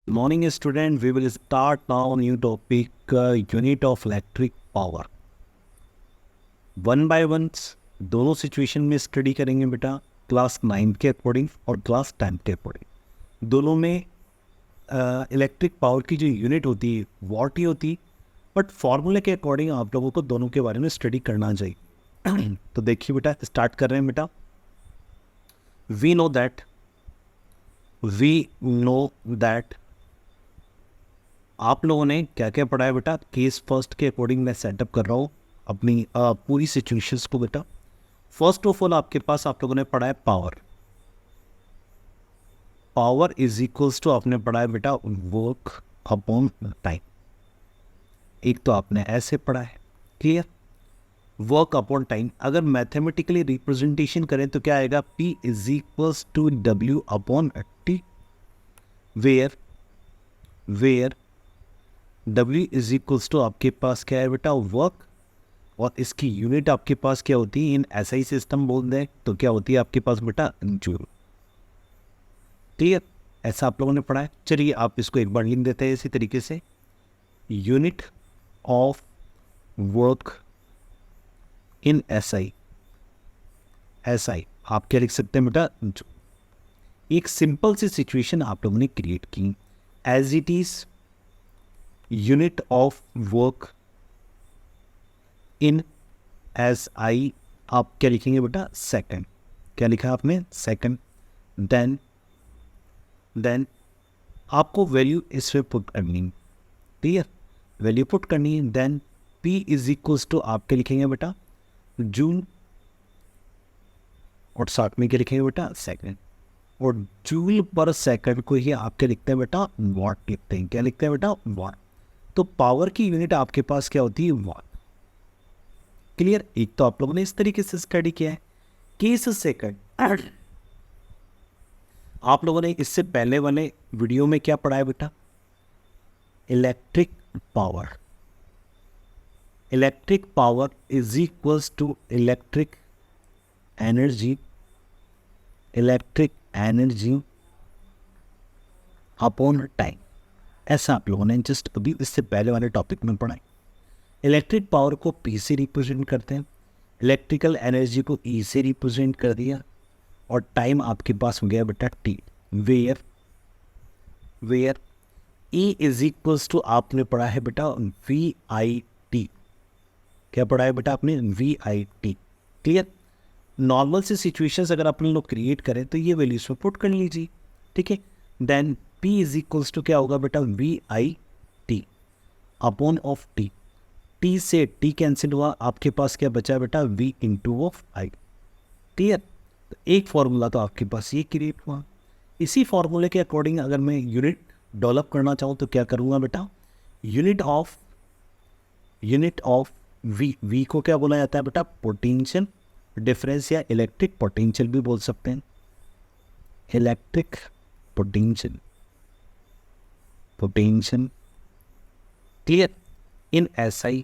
Morning student, we will start now new topic unit of electric power. One by one दोनों situation में study करेंगे बेटा, class 9 के according और class 10 के अकॉर्डिंग। दोनों में इलेक्ट्रिक पावर की जो यूनिट होती है वॉट ही होती है, बट फॉर्मूले के अकॉर्डिंग आप लोगों को दोनों के बारे में स्टडी करना चाहिए। तो देखिए बेटा, स्टार्ट कर रहे हैं बेटा। वी नो दैट आप लोगों ने क्या क्या पढ़ा है बेटा। केस फर्स्ट के अकॉर्डिंग मैं सेटअप कर रहा हूँ अपनी पूरी सिचुएशंस को बेटा। फर्स्ट ऑफ ऑल आपके पास आप लोगों ने पढ़ा है पावर इज इक्वल्स टू आपने पढ़ा है बेटा वर्क अपॉन टाइम। एक तो आपने ऐसे पढ़ा है, क्लियर। वर्क अपॉन टाइम अगर मैथमेटिकली रिप्रेजेंटेशन करें तो क्या आएगा, P is equals to W upon T, where W is equals to आपके पास क्या है बेटा, वर्क, और इसकी यूनिट आपके पास क्या होती है, इन SI सिस्टम बोल दें तो क्या होती है आपके पास बेटा, जूल। क्लियर, ऐसा आप लोगों ने पढ़ा है। चलिए आप इसको एक बार लिख देते हैं इसी तरीके से, unit of work in SI आप क्या लिख सकते हैं बेटा, जूल। एक सिंपल सी सिचुएशन आप लोगों ने क्रिएट की, as it is unit of work in SI आप क्या लिखेंगे बेटा, सेकंड। क्या लिखा आपने, सेकंड। देन आपको वैल्यू इसमें पुट करनी है, क्लियर, वैल्यू पुट करनी है। Then P is equals to आप क्या लिखेंगे बेटा, जूल, और साथ में क्या लिखेंगे बेटा, सेकंड। और जूल पर सेकंड को ही आप क्या लिखते हैं बेटा, वॉट लिखते हैं। क्या लिखते हैं बेटा, वॉट। तो पावर की यूनिट आपके पास क्या होती है, वॉट। क्लियर, एक तो आप लोगों ने इस तरीके से स्टडी किया है। केस सेकंड आप लोगों ने इससे पहले वाले वीडियो में क्या पढ़ा है बेटा, electric power is equals to electric energy upon time. ऐसा आप लोगों ने जस्ट अभी इससे पहले वाले टॉपिक में पढ़ा है। इलेक्ट्रिक पावर को P से रिप्रेजेंट करते हैं, इलेक्ट्रिकल एनर्जी को E से रिप्रेजेंट कर दिया, और टाइम आपके पास हो गया बेटा T, where E is equals to आपने पढ़ा है बेटा VIT। क्या पढ़ा है बेटा आपने, VIT। क्लियर, नॉर्मल से सिचुएशंस अगर अपन लोग क्रिएट करें तो ये वैल्यूज में पुट कर लीजिए, ठीक है। Then P is equals to क्या होगा बेटा, VIT upon of T। T से T कैंसिल हुआ, आपके पास क्या बचा बेटा, V into of I। Clear, तो एक फॉर्मूला तो आपके पास ये क्रिएट हुआ। इसी फॉर्मूले के अकॉर्डिंग अगर मैं यूनिट डेवलप करना चाहूँ तो क्या करूँगा बेटा, यूनिट ऑफ V को क्या बोला जाता है बेटा, पोटेंशियल डिफरेंस, या इलेक्ट्रिक पोटेंशियल भी बोल सकते हैं, इलेक्ट्रिक पोटेंशियल। क्लियर, इन SI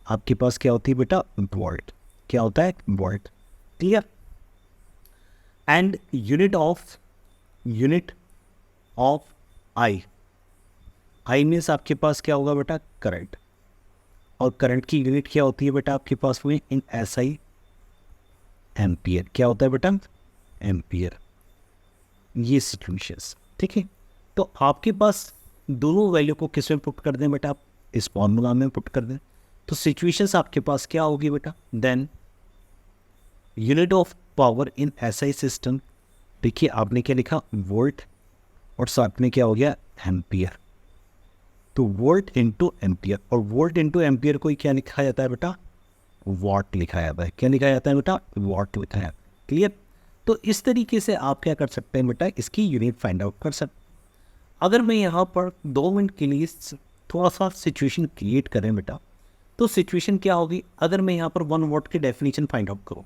आपके पास क्या होती है बेटा, वोल्ट। क्या होता है, volt. Clear, and unit of I means आपके पास क्या होगा बेटा, करंट। और करंट की यूनिट क्या होती है बेटा आपके पास में, इन SI एम्पियर। क्या होता है बेटा, एम्पियर। ये सिचुएशंस, ठीक है। तो आपके पास दोनों वैल्यू को किस में पुट कर दें बेटा, आप इस फॉर्मूला में पुट कर दें तो सिचुएशंस आपके पास क्या होगी बेटा, then unit of power in SI system. देखिए आपने क्या लिखा, वोल्ट, और साथ में क्या हो गया, एम्पियर। तो वोल्ट इंटू एम्पियर, और वोल्ट इंटू एम्पियर को क्या लिखा जाता है बेटा, वॉट लिखा जाता है। क्या लिखा जाता है बेटा, वॉट लिखा है। क्लियर, तो इस तरीके से आप क्या कर सकते हैं बेटा, इसकी यूनिट फाइंड आउट कर सकते। अगर मैं यहाँ पर 2 मिनट के लिए थोड़ा सा सिचुएशन क्रिएट करें बेटा, तो सिचुएशन क्या होगी, अगर मैं यहाँ पर 1 वॉट की डेफिनेशन फाइंड आउट करूँ।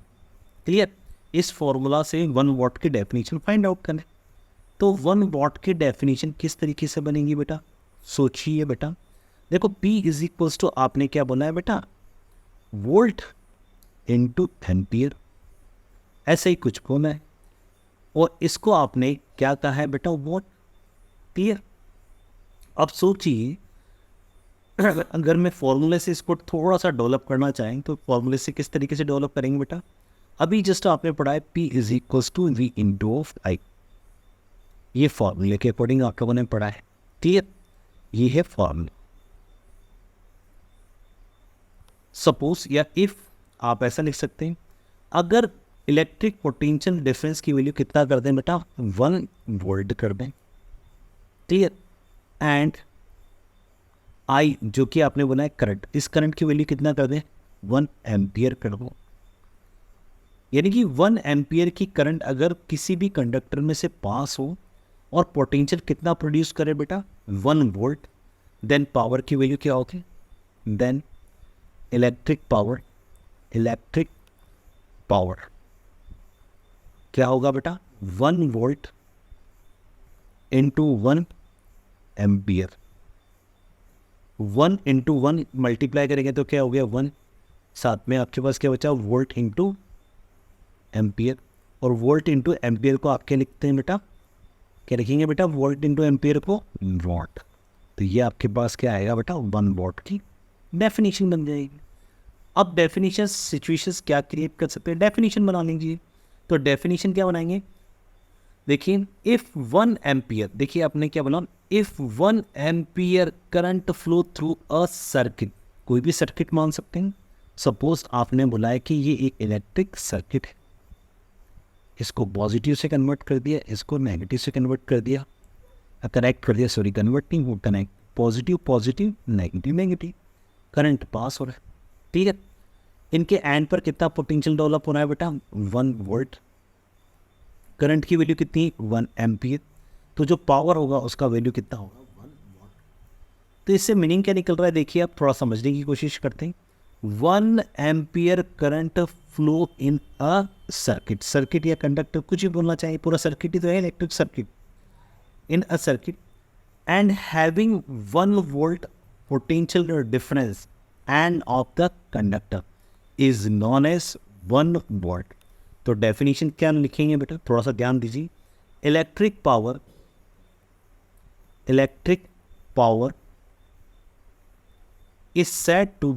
क्लियर, इस फॉर्मूला से 1 वॉट की डेफिनेशन फाइंड आउट करें तो 1 वॉट की डेफिनेशन किस तरीके से बनेगी बेटा, सोचिए बेटा। देखो P इज इक्वल्स टू आपने क्या बोला है बेटा, वोल्ट इंटू एम्पियर, ऐसे ही कुछ बोला है। और इसको आपने क्या कहा है बेटा, वॉट। क्लियर? अब सोचिए अगर मैं फॉर्मूले से इसको थोड़ा सा डेवलप करना चाहें तो फॉर्मूले से किस तरीके से डेवलप करेंगे बेटा? अभी जस्ट आपने पढ़ा है P is equals to V into of I, ये फॉर्मूले के अकॉर्डिंग आप लोगों ने पढ़ा है। क्लियर? ये है फॉर्मूला। सपोज या इफ आप ऐसा लिख सकते हैं, अगर इलेक्ट्रिक पोटेंशियल डिफरेंस की वैल्यू कितना कर दें बेटा? 1 वोल्ट कर दें। क्लियर? एंड आई जो कि आपने बोला है करंट, इस करंट की वैल्यू कितना कर दें? 1 एम्पियर कर दो। यानी कि 1 एम्पियर की करंट अगर किसी भी कंडक्टर में से पास हो और पोटेंशियल कितना प्रोड्यूस करे बेटा? 1 वोल्ट, देन पावर की वैल्यू क्या होगी? देन इलेक्ट्रिक पावर क्या होगा बेटा? 1 volt into 1 ampere. 1 into 1 multiply करेंगे तो क्या हो गया? 1। साथ में आपके पास क्या बचा? Volt into ampere. और वोल्ट इंटू एम्पियर को आप क्या लिखते हैं बेटा? क्या लिखेंगे बेटा? वोल्ट इंटू एम्पियर को वॉट। तो ये आपके पास क्या आएगा बेटा? 1 वॉट की डेफिनेशन बन जाएगी। अब डेफिनेशन सिचुएशंस क्या क्रिएट कर सकते हैं? डेफिनेशन बना लीजिए। तो डेफिनेशन क्या बनाएंगे? देखिए इफ 1 एम्पियर, देखिए आपने क्या बोला? If 1 ampere current flow through a circuit, कोई भी सर्किट मान सकते हैं। सपोज आपने बोला है कि ये एक इलेक्ट्रिक सर्किट है, इसको पॉजिटिव से कन्वर्ट कर दिया, इसको नेगेटिव से कन्वर्ट कर दिया, कनेक्ट कर दिया, सॉरी कन्वर्ट नहीं, वो connect, positive positive, negative negative, current pass हो रहा है। ठीक है? इनके एंड पर कितना पोटेंशियल डेवलप हो रहा है बेटा? 1 वोल्ट। करंट की वैल्यू कितनी? 1 एम्पियर। तो जो पावर होगा उसका वैल्यू कितना होगा? 1 वॉट। तो इससे मीनिंग क्या निकल रहा है? देखिए आप थोड़ा समझने की कोशिश करते हैं। 1 ampere current flow in a circuit, circuit या कंडक्टर कुछ भी बोलना चाहिए, पूरा सर्किट ही तो है, electric circuit, in a circuit and having 1 volt potential difference and of the conductor is known as 1 volt. तो डेफिनेशन क्या लिखेंगे बेटा? थोड़ा सा ध्यान दीजिए। Electric power is said to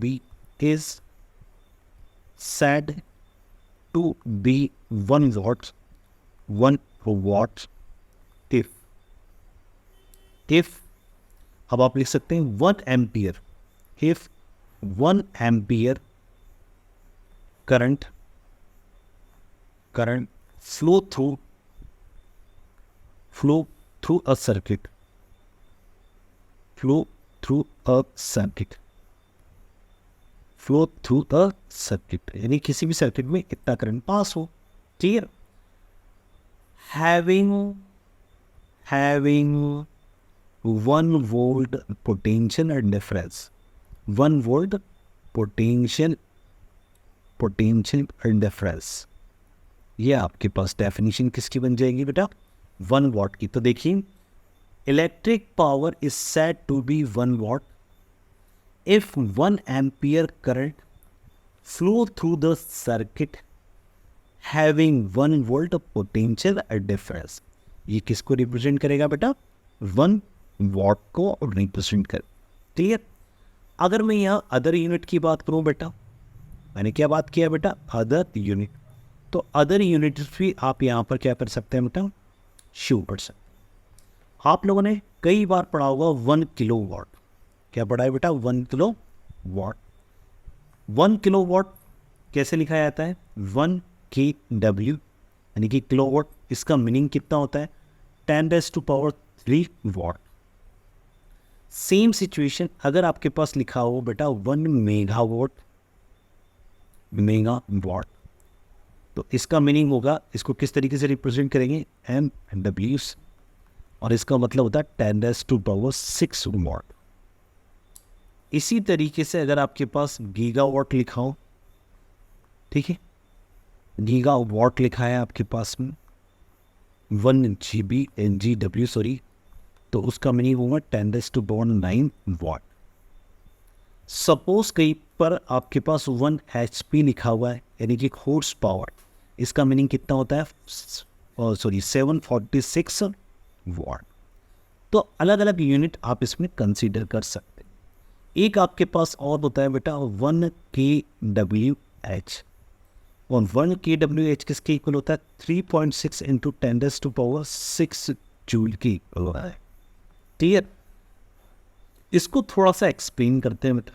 be 1 watt if अब आप लिख सकते हैं 1 ampere, if 1 ampere current flow through a circuit, flow through a circuit, यानी किसी भी सर्किट में इतना करंट पास हो। Clear? Having 1 volt potential and difference, 1 volt potential and difference, ये आपके पास डेफिनेशन किसकी बन जाएगी बेटा? 1 वॉट की। तो देखिए electric power is said to be 1 watt if 1 ampere current flow through the circuit having 1 volt potential difference। ये किसको रिप्रेजेंट करेगा बेटा? 1 वॉट को रिप्रेजेंट कर। क्लियर? अगर मैं यहाँ अदर यूनिट की बात करूँ बेटा, मैंने क्या बात किया बेटा? Other unit. तो अदर यूनिट भी आप यहाँ पर क्या कर सकते हैं बेटा? शो कर सकते हैं। आप लोगों ने कई बार पढ़ा होगा 1 किलो वॉट। क्या पढ़ा है बेटा? 1 किलो वॉट। 1 किलो वॉट कैसे लिखा जाता है? 1 kW, यानी कि किलो वॉट। इसका मीनिंग कितना होता है? 10⁻³ वॉट। सेम सिचुएशन अगर आपके पास लिखा हो बेटा 1 मेगावाट, तो इसका मीनिंग होगा, इसको किस तरीके से रिप्रेजेंट करेंगे? MW, और इसका मतलब होता है 10⁻6 वॉट। इसी तरीके से अगर आपके पास गीगावाट लिखा हो, ठीक है, गीगावाट लिखा है आपके पास में 1 GW, सॉरी, तो उसका मीनिंग होगा 10⁻9 वॉट। सपोज कहीं पर आपके पास 1 HP लिखा हुआ है, यानी कि हॉर्स पावर, इसका मीनिंग कितना होता है? 746 वॉट। तो अलग अलग यूनिट आप इसमें कंसीडर कर सकते हैं। एक आपके पास और होता है बेटा 1 kWh, और 1 kWh किसके इक्वल होता है 3.6 इंटू 10⁻6 जूल के इक्वल होता है। क्लियर? इसको थोड़ा सा एक्सप्लेन करते हैं बेटा।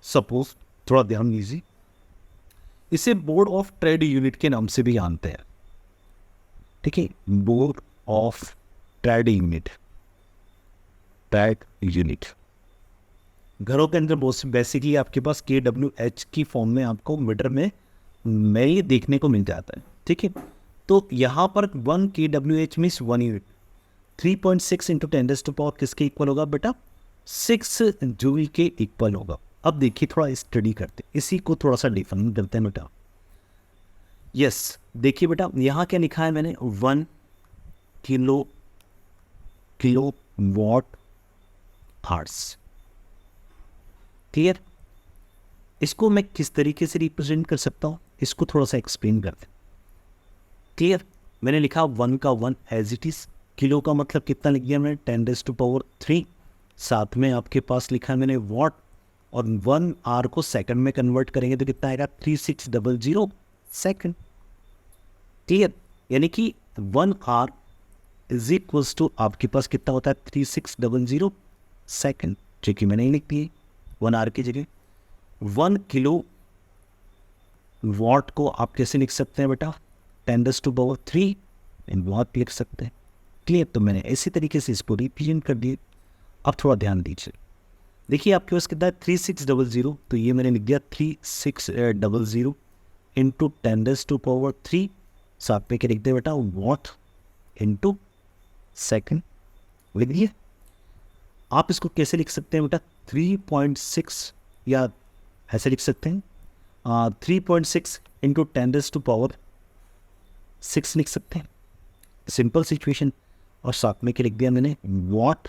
सपोज थोड़ा ध्यान दीजिए, इसे बोर्ड ऑफ ट्रेड यूनिट के नाम से भी जानते हैं। ठीक है, board of trade unit, trade unit. घरों के अंदर बेसिकली आपके पास kWh की फॉर्म में आपको मीटर में ये देखने को मिल जाता है। ठीक है, तो यहाँ पर 1 kWh मीन्स 1 यूनिट, 3.6 इंटू 10⁻⁴ किसके इक्वल होगा बेटा 6 जूल के इक्वल होगा। अब देखिए थोड़ा स्टडी करते हैं, इसी को थोड़ा सा डिफाइन करते हैं बेटा। यस, देखिए बेटा यहाँ क्या लिखा है मैंने 1 किलो वॉट आवर्स। क्लियर? इसको मैं किस तरीके से रिप्रेजेंट कर सकता हूँ, इसको थोड़ा सा एक्सप्लेन करते हैं। क्लियर? मैंने लिखा 1 का 1 एज इट इज, किलो का मतलब कितना लिख दिया मैंने 10⁻3, साथ में आपके पास लिखा है मैंने वॉट, और 1 आवर को सेकंड में कन्वर्ट करेंगे तो कितना आएगा 3600 सेकंड। क्लियर? यानी कि 1 आवर इज इक्वल्स टू आपके पास कितना होता है 3600 सेकंड, जो कि मैंने लिख दिए 1 आवर की जगह। 1 किलो वॉट को आप कैसे लिख सकते हैं बेटा 10⁻3 इन वॉट लिख सकते हैं। क्लियर? तो मैंने इसी तरीके से इसको रिप्रेजेंट कर दिए। अब थोड़ा ध्यान दीजिए, देखिए आपके पास कितना है 3600, तो ये मैंने लिख दिया 3600 इंटू 10⁻3, साथ में क्या लिख दिया बेटा वॉट इंटू सेकंड लिख दिए। आप इसको कैसे लिख सकते हैं बेटा 3.6, या ऐसे लिख सकते हैं 3.6 इंटू 10⁻6 लिख सकते हैं, सिंपल सिचुएशन। और साथ में क्या लिख दिया मैंने what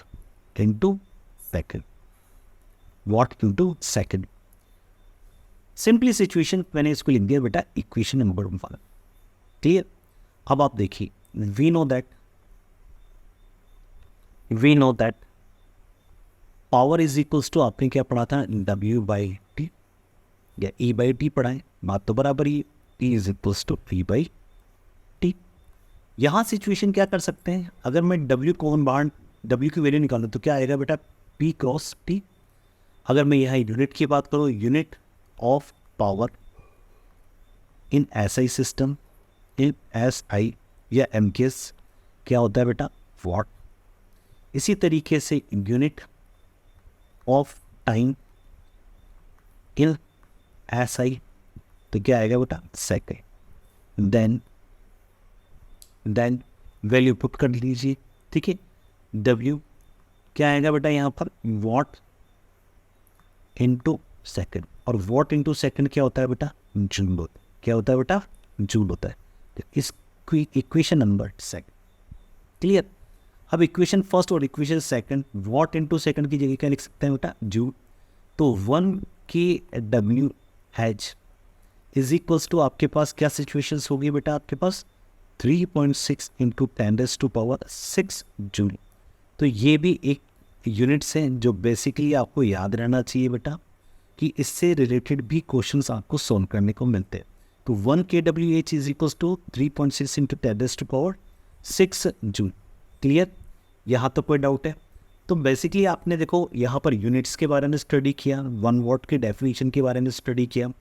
into second, what into second. Simply situation मैंने इसको लिख दिया बेटा इक्वेशन नंबर 1। क्लियर? अब आप देखिए, we know that power is equals to, आपने क्या पढ़ा था W/T या E/T पढ़ा है, बात तो बराबर ही, T is equals to P/T। यहाँ सिचुएशन क्या कर सकते हैं, अगर मैं W की वैल्यू निकालूँ तो क्या आएगा बेटा P×T। अगर मैं यहाँ यूनिट की बात करूँ, unit of power in SI system, in SI या MKS क्या होता है बेटा वॉट। इसी तरीके से unit of time in SI तो क्या आएगा बेटा सेकंड। देन वैल्यू पुट कर लीजिए। ठीक है, W क्या आएगा बेटा यहाँ पर वॉट इंटू सेकंड, और वॉट इंटू सेकंड क्या होता है बेटा जूल होता है। क्या होता है बेटा जूल होता है। तो इस इक्वेशन नंबर सेकंड। क्लियर? अब इक्वेशन फर्स्ट और equation second, what into second की जगह क्या लिख सकते हैं बेटा जूल। तो 1 kWh इज इक्वल्स टू आपके पास क्या सिचुएशंस होगी बेटा, आपके पास 3.6 इंटू 10⁻6 जूल। तो ये भी एक यूनिट्स हैं जो बेसिकली आपको याद रहना चाहिए बेटा, कि इससे रिलेटेड भी क्वेश्चंस आपको सॉल्व करने को मिलते हैं। तो 1 kWh is equals to 3.6 into 10⁻6 joule. Clear? यहाँ तो कोई डाउट है? तो बेसिकली आपने देखो यहाँ पर यूनिट्स के बारे में स्टडी किया, 1 वॉट के डेफिनेशन के बारे में स्टडी किया,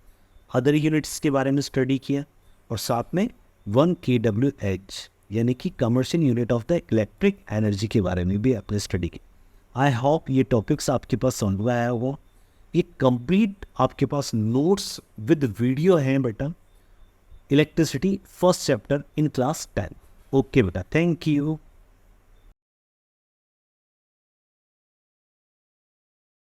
अदर यूनिट्स के बारे में स्टडी किया, और साथ में 1 kWh यानी कि commercial unit of the electric energy के बारे में भी आपने स्टडी की। आई होप ये टॉपिक्स आपके पास समझ में आया होगा। ये कंप्लीट आपके पास नोट्स विद वीडियो हैं बेटा, electricity first chapter in class 10। Okay बेटा, थैंक यू।